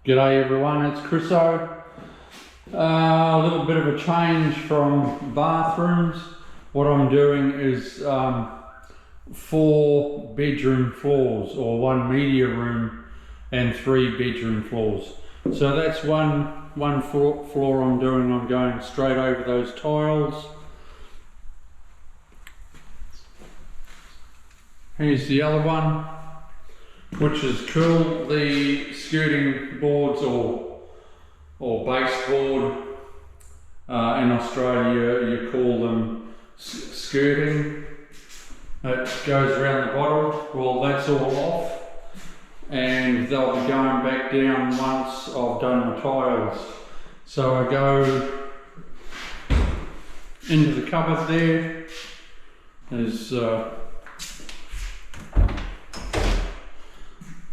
G'day everyone, it's Chriso. A little bit of a change from bathrooms. What I'm doing is 4 bedroom floors, or 1 media room and 3 bedroom floors. So that's one floor I'm doing. I'm going straight over those tiles. Here's the other one, which is cool. The skirting boards or baseboard, in Australia you call them skirting. It goes around the bottom. Well, that's all off, and they'll be going back down once I've done the tiles. So I go into the cupboard there. There's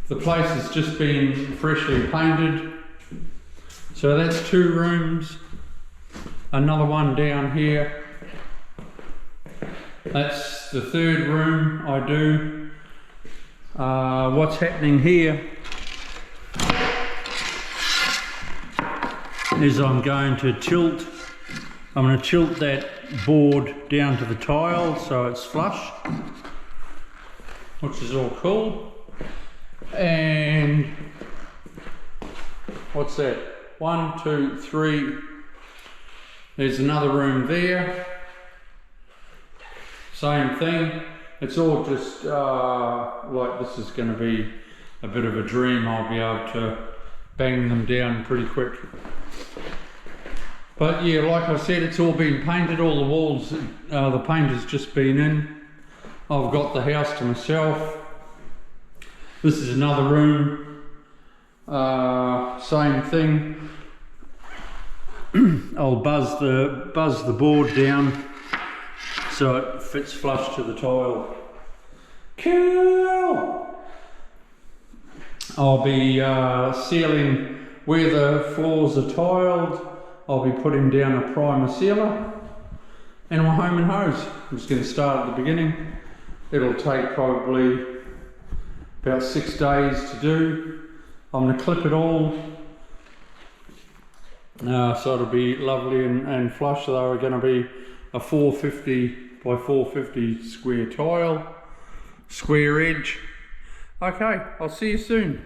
the place has just been freshly painted. So that's 2 rooms. Another one down here. That's the 3rd room I do. What's happening here is I'm going to tilt that board down to the tile so it's flush, which is all cool. And what's that? 1, 2, 3. There's another room there. Same thing. It's all just like this is going to be a bit of a dream. I'll be able to bang them down pretty quick. But yeah, like I said, it's all been painted. All the walls, the paint has just been in. I've got the house to myself. This is another room, same thing. I'll buzz the board down so it fits flush to the tile. Cool! I'll be sealing where the floors are tiled. I'll be putting down a primer sealer, and my home and hose. I'm just going to start at the beginning. It'll take probably about 6 days to do. I'm going to clip it all, so it'll be lovely and flush. So they're going to be a 450 by 450 square tile, square edge. Okay, I'll see you soon.